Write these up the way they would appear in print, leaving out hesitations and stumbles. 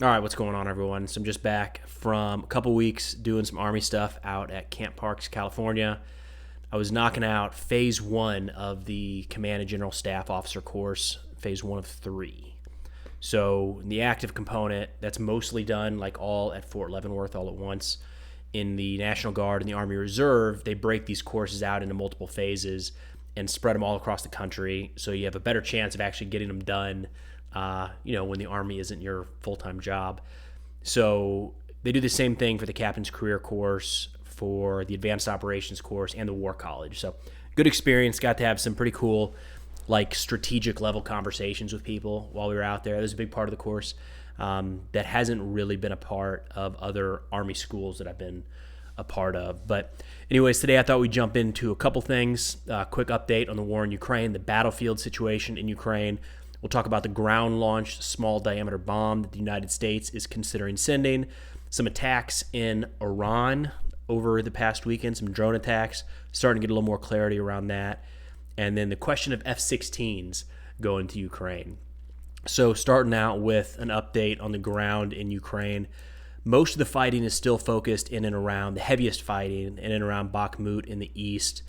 All right, what's going on, everyone? So I'm just back from a couple weeks doing some Army stuff out at Camp Parks, California. I was knocking out phase one of the Command and General Staff Officer course, phase one of three. So the active component, that's mostly done like all at Fort Leavenworth all at once. In the National Guard and the Army Reserve, they break these courses out into multiple phases and spread them all across the country, so you have a better chance of actually getting them done. When the Army isn't your full-time job. So they do the same thing for the Captain's Career course, for the Advanced Operations course, and the War College. So good experience. Got to have some pretty cool, like strategic level conversations with people while we were out there. That was a big part of the course that hasn't really been a part of other Army schools that I've been a part of. But anyways, today I thought we'd jump into a couple things. Quick update on the war in Ukraine, the battlefield situation in Ukraine. We'll talk about the ground-launched small-diameter bomb that the United States is considering sending, some attacks in Iran over the past weekend, some drone attacks, starting to get a little more clarity around that, and then the question of F-16s going to Ukraine. So starting out with an update on the ground in Ukraine, most of the fighting is still focused in and around, the heaviest fighting in and around Bakhmut in the east.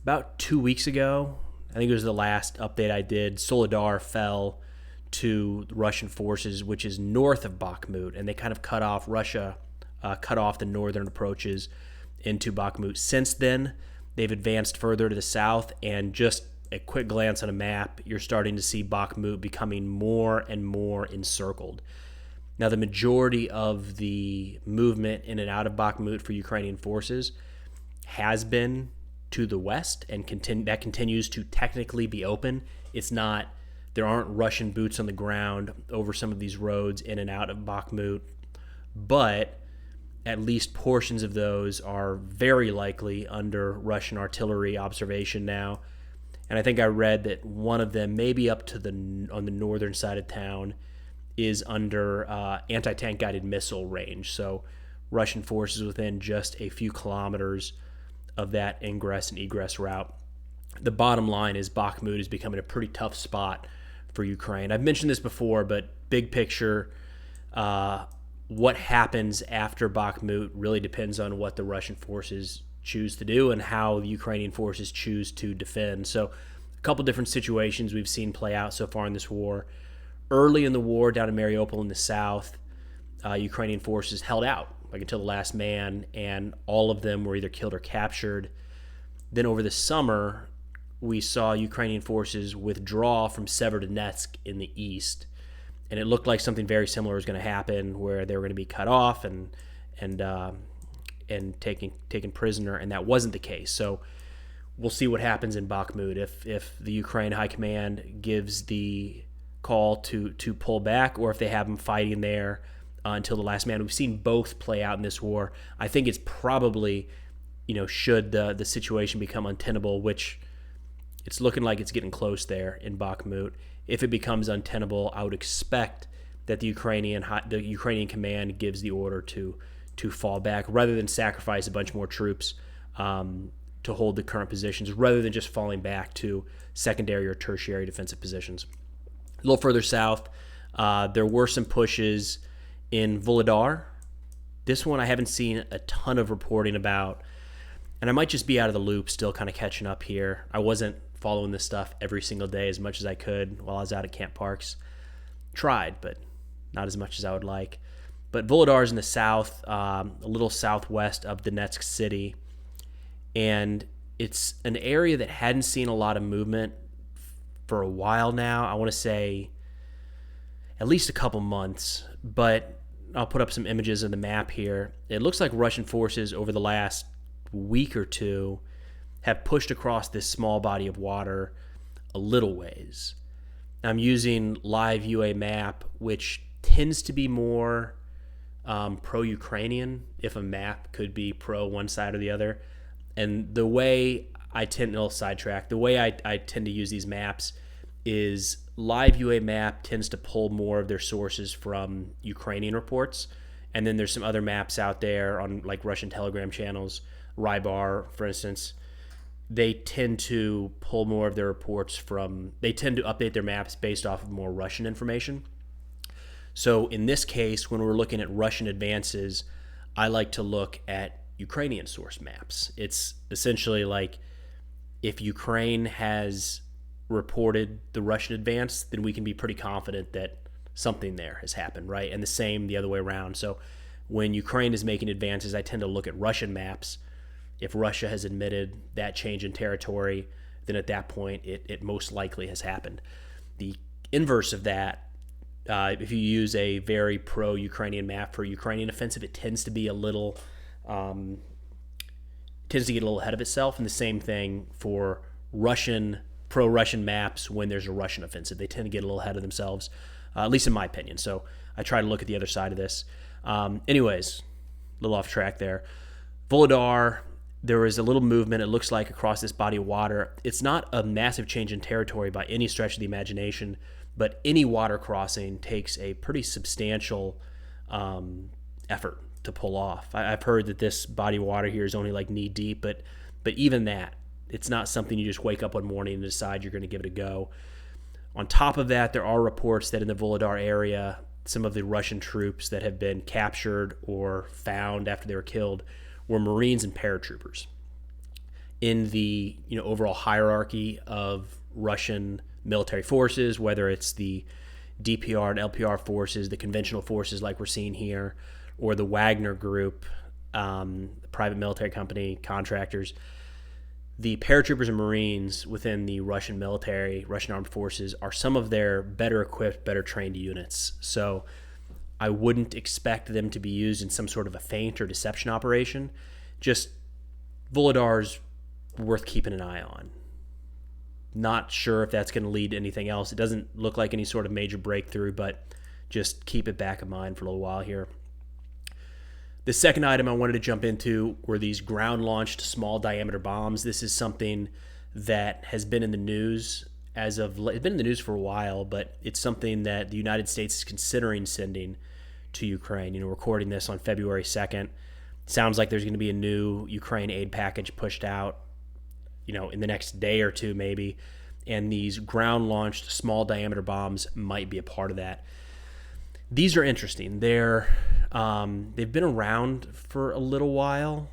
About 2 weeks ago, I think it was the last update I did, Soledar fell to Russian forces, which is north of Bakhmut, and they kind of cut off the northern approaches into Bakhmut. Since then, they've advanced further to the south, and just a quick glance on a map, you're starting to see Bakhmut becoming more and more encircled. Now, the majority of the movement in and out of Bakhmut for Ukrainian forces has been to the west, and that continues to technically be open. There aren't Russian boots on the ground over some of these roads in and out of Bakhmut, but at least portions of those are very likely under Russian artillery observation now. And I think I read that one of them, maybe up to on the northern side of town, is under anti-tank guided missile range. So Russian forces within just a few kilometers of that ingress and egress route. The bottom line is Bakhmut is becoming a pretty tough spot for Ukraine. I've mentioned this before, but big picture, what happens after Bakhmut really depends on what the Russian forces choose to do and how the Ukrainian forces choose to defend. So a couple different situations we've seen play out so far in this war. Early in the war, down in Mariupol in the south, Ukrainian forces held out like until the last man, and all of them were either killed or captured. Then over the summer, we saw Ukrainian forces withdraw from Severodonetsk in the east, and it looked like something very similar was going to happen, where they were going to be cut off and taken prisoner, and that wasn't the case. So we'll see what happens in Bakhmut if the Ukraine High Command gives the call to pull back, or if they have them fighting there until the last man. We've seen both play out in this war. I think it's probably, should the situation become untenable, which it's looking like it's getting close there in Bakhmut. If it becomes untenable, I would expect that the Ukrainian command gives the order to fall back rather than sacrifice a bunch more troops to hold the current positions, rather than just falling back to secondary or tertiary defensive positions. A little further south, there were some pushes in Volodar. This one I haven't seen a ton of reporting about, and I might just be out of the loop, still kind of catching up here. I wasn't following this stuff every single day as much as I could while I was out at Camp Parks. Tried, but not as much as I would like. But Volodar is in the south, a little southwest of Donetsk city, and it's an area that hadn't seen a lot of movement for a while now. I want to say at least a couple months, but I'll put up some images of the map here. It looks like Russian forces over the last week or two have pushed across this small body of water a little ways. I'm using live UA map, which tends to be more pro-Ukrainian, if a map could be pro one side or the other. And the way I tend to sidetrack, the way I tend to use these maps is live UA map tends to pull more of their sources from Ukrainian reports, and then there's some other maps out there on like Russian Telegram channels, Rybar, for instance. They tend to pull more of their reports they tend to update their maps based off of more Russian information. So in this case, when we're looking at Russian advances, I like to look at Ukrainian source maps. It's essentially like if Ukraine has reported the Russian advance, then we can be pretty confident that something there has happened, right? And the same the other way around. So when Ukraine is making advances, I tend to look at Russian maps. If Russia has admitted that change in territory, then at that point it most likely has happened. The inverse of that, if you use a very pro-Ukrainian map for Ukrainian offensive, it tends to be a little, tends to get a little ahead of itself. And the same thing for pro-Russian maps when there's a Russian offensive. They tend to get a little ahead of themselves, at least in my opinion. So I try to look at the other side of this. Anyways, a little off track there. Volodar, there was a little movement, it looks like, across this body of water. It's not a massive change in territory by any stretch of the imagination, but any water crossing takes a pretty substantial effort to pull off. I've heard that this body of water here is only like knee deep, but even that, it's not something you just wake up one morning and decide you're going to give it a go. On top of that, there are reports that in the Volodar area, some of the Russian troops that have been captured or found after they were killed were Marines and paratroopers. In the overall hierarchy of Russian military forces, whether it's the DPR and LPR forces, the conventional forces like we're seeing here, or the Wagner Group, private military company, contractors, the paratroopers and Marines within the Russian military, Russian armed forces, are some of their better equipped, better trained units. So I wouldn't expect them to be used in some sort of a feint or deception operation. Just Volodar's worth keeping an eye on. Not sure if that's going to lead to anything else. It doesn't look like any sort of major breakthrough, but just keep it back of mind for a little while here. The second item I wanted to jump into were these ground-launched small-diameter bombs. This is something that has been in the news it's been in the news for a while, but it's something that the United States is considering sending to Ukraine. Recording this on February 2nd. Sounds like there's going to be a new Ukraine aid package pushed out, in the next day or two maybe, and these ground-launched small-diameter bombs might be a part of that. These are interesting. They've been around for a little while,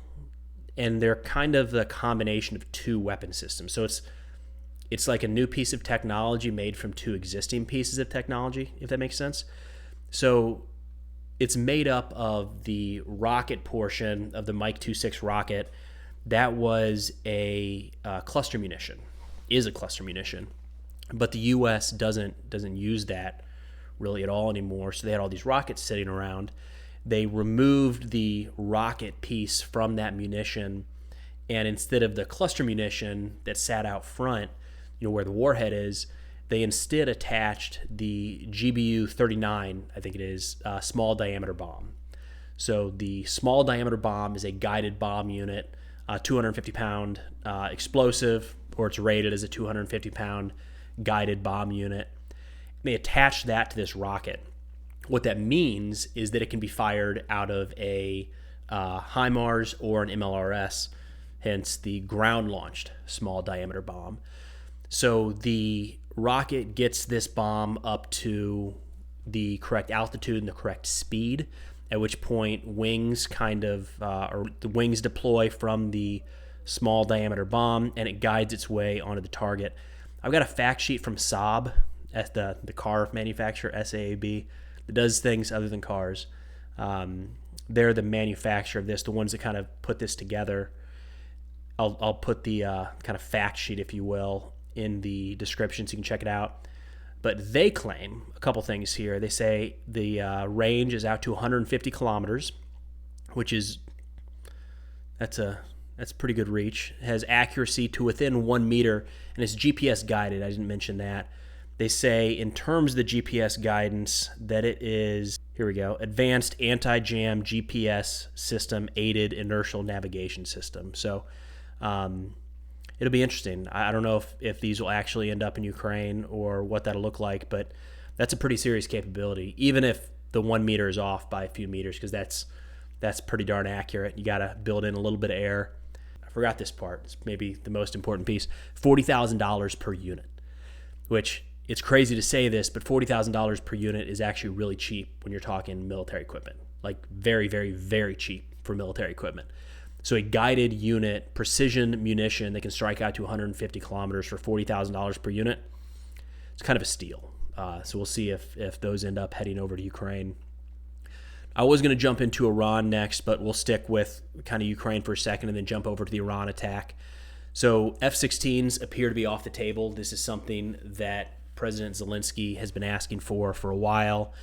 and they're kind of the combination of two weapon systems. So it's like a new piece of technology made from two existing pieces of technology, if that makes sense. So it's made up of the rocket portion of the Mike 26 rocket. That was a cluster munition, is a cluster munition, but the U.S. doesn't use that really at all anymore. So they had all these rockets sitting around. They removed the rocket piece from that munition, and instead of the cluster munition that sat out front, where the warhead is, they instead attached the GBU-39, I think it is, small diameter bomb. So the small diameter bomb is a guided bomb unit, 250-pound explosive, or it's rated as a 250-pound guided bomb unit. They attach that to this rocket. What that means is that it can be fired out of a HIMARS or an MLRS, hence the ground-launched small diameter bomb. So the rocket gets this bomb up to the correct altitude and the correct speed, at which point wings or the wings deploy from the small diameter bomb, and it guides its way onto the target. I've got a fact sheet from Saab, the car manufacturer, SAAB, that does things other than cars. They're the manufacturer of this, the ones that kind of put this together. I'll put the kind of fact sheet, if you will, in the description so you can check it out. But they claim a couple things here. They say the range is out to 150 kilometers, which is that's pretty good reach. It has accuracy to within 1 meter, and it's GPS guided. I didn't mention that. They say in terms of the GPS guidance that it is, here we go, advanced anti-jam GPS system aided inertial navigation system. So it'll be interesting. I don't know if these will actually end up in Ukraine or what that'll look like, but that's a pretty serious capability, even if the 1 meter is off by a few meters, because that's pretty darn accurate. You got to build in a little bit of air. I forgot this part. It's maybe the most important piece. $40,000 per unit, which it's crazy to say this, but $40,000 per unit is actually really cheap when you're talking military equipment. Like very, very, very cheap for military equipment. So a guided unit, precision munition that can strike out to 150 kilometers for $40,000 per unit, it's kind of a steal. So we'll see if those end up heading over to Ukraine. I was going to jump into Iran next, but we'll stick with kind of Ukraine for a second and then jump over to the Iran attack. So F-16s appear to be off the table. This is something that President Zelensky has been asking for a while.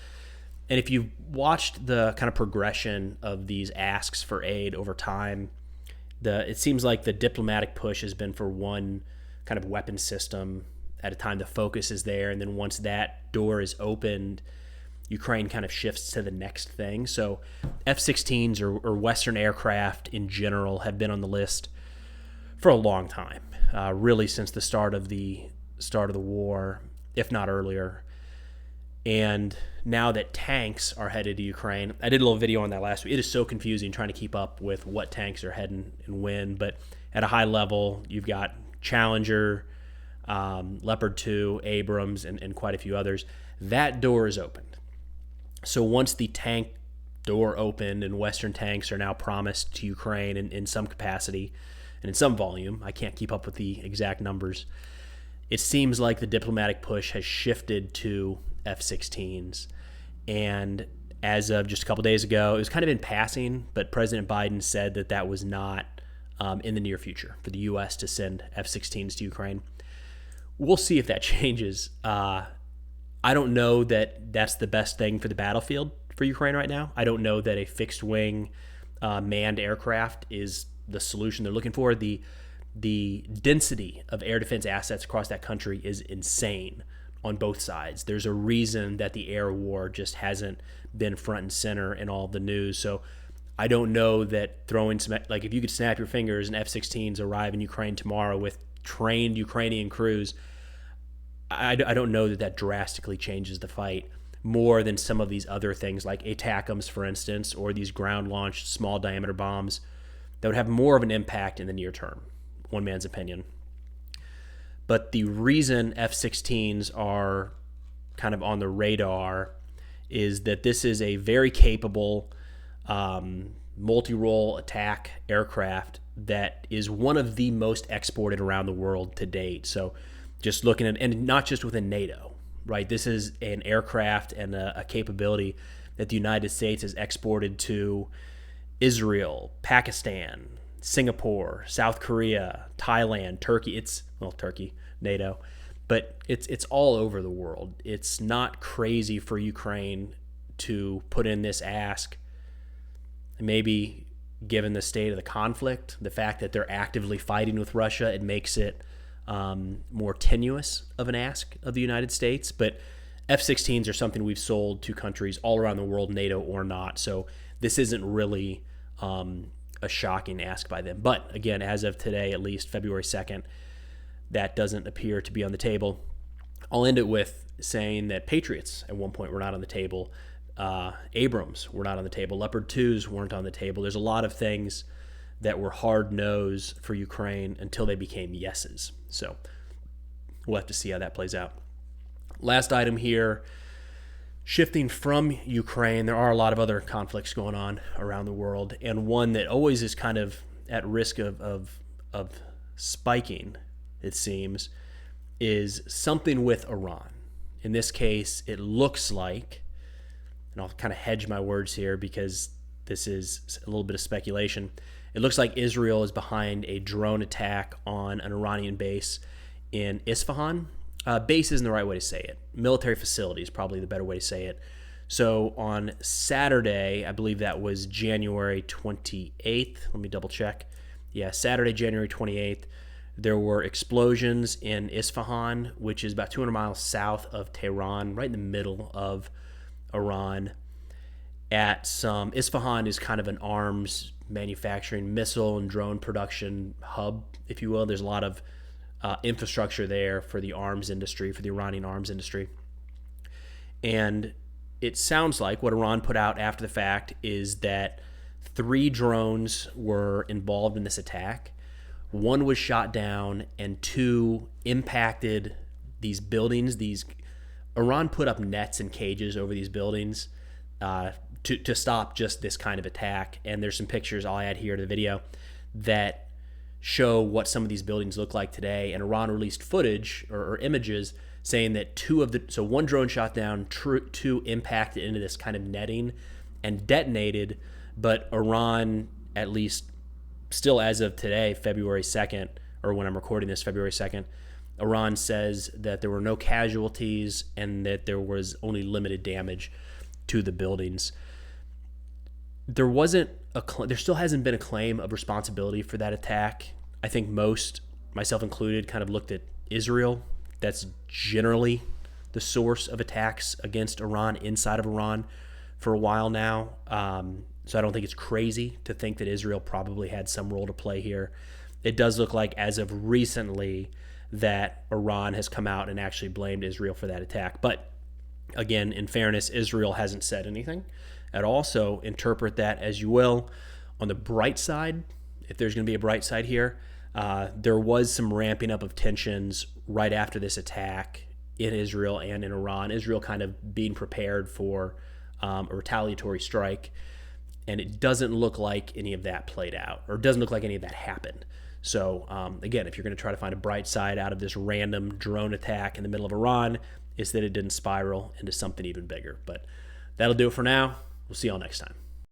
And if you've watched the kind of progression of these asks for aid over time, it seems like the diplomatic push has been for one kind of weapon system at a time. The focus is there, and then once that door is opened, Ukraine kind of shifts to the next thing. So F-16s or Western aircraft in general have been on the list for a long time, really since the start of the war, if not earlier. And now that tanks are headed to Ukraine, I did a little video on that last week. It is so confusing trying to keep up with what tanks are heading and when. But at a high level, you've got Challenger, Leopard 2, Abrams, and quite a few others. That door is opened. So once the tank door opened and Western tanks are now promised to Ukraine in some capacity and in some volume, I can't keep up with the exact numbers, it seems like the diplomatic push has shifted to F-16s. And as of just a couple days ago, it was kind of in passing, but President Biden said that was not in the near future for the U.S. to send F-16s to Ukraine. We'll see if that changes. I don't know that that's the best thing for the battlefield for Ukraine right now. I don't know that a fixed-wing manned aircraft is the solution they're looking for. The density of air defense assets across that country is insane on both sides. There's a reason that the air war just hasn't been front and center in all the news. So I don't know that throwing some, like if you could snap your fingers and F-16s arrive in Ukraine tomorrow with trained Ukrainian crews, I don't know that drastically changes the fight more than some of these other things like ATACMS, for instance, or these ground-launched small diameter bombs that would have more of an impact in the near term, one man's opinion. But the reason F-16s are kind of on the radar is that this is a very capable multi-role attack aircraft that is one of the most exported around the world to date. So just looking at, and not just within NATO, right? This is an aircraft and a capability that the United States has exported to Israel, Pakistan, Singapore, South Korea, Thailand, Turkey. Turkey, NATO, but it's all over the world. It's not crazy for Ukraine to put in this ask. Maybe given the state of the conflict, the fact that they're actively fighting with Russia, it makes it more tenuous of an ask of the United States. But F-16s are something we've sold to countries all around the world, NATO or not. So this isn't really a shocking ask by them. But again, as of today, at least February 2nd, that doesn't appear to be on the table. I'll end it with saying that Patriots at one point were not on the table. Abrams were not on the table. Leopard 2s weren't on the table. There's a lot of things that were hard no's for Ukraine until they became yeses. So we'll have to see how that plays out. Last item here, shifting from Ukraine, there are a lot of other conflicts going on around the world, and one that always is kind of at risk of spiking, it seems, is something with Iran. In this case, it looks like, and I'll kind of hedge my words here because this is a little bit of speculation, it looks like Israel is behind a drone attack on an Iranian base in Isfahan. Base isn't the right way to say it. Military facility is probably the better way to say it. So on Saturday, I believe that was January 28th. Let me double check. Yeah, Saturday, January 28th. There were explosions in Isfahan, which is about 200 miles south of Tehran, right in the middle of Iran. Isfahan is kind of an arms manufacturing, missile and drone production hub, if you will. There's a lot of infrastructure there for the arms industry, for the Iranian arms industry. And it sounds like what Iran put out after the fact is that 3 drones were involved in this attack. 1 was shot down and 2 impacted these buildings, Iran put up nets and cages over these buildings to stop just this kind of attack. And there's some pictures I'll add here to the video that show what some of these buildings look like today. And Iran released footage or images saying that one drone shot down, two impacted into this kind of netting and detonated. But Iran, at least still as of today, February 2nd, or when I'm recording this, February 2nd, Iran says that there were no casualties and that there was only limited damage to the buildings. There still hasn't been a claim of responsibility for that attack. I think most, myself included, kind of looked at Israel. That's generally the source of attacks against Iran inside of Iran for a while now. So I don't think it's crazy to think that Israel probably had some role to play here. It does look like, as of recently, that Iran has come out and actually blamed Israel for that attack. But again, in fairness, Israel hasn't said anything at all, so interpret that as you will. On the bright side, if there's going to be a bright side here, there was some ramping up of tensions right after this attack in Israel and in Iran. Israel kind of being prepared for a retaliatory strike, and it doesn't look like any of that played out, or it doesn't look like any of that happened. So again, if you're going to try to find a bright side out of this random drone attack in the middle of Iran, it's that it didn't spiral into something even bigger. But that'll do it for now. We'll see y'all next time.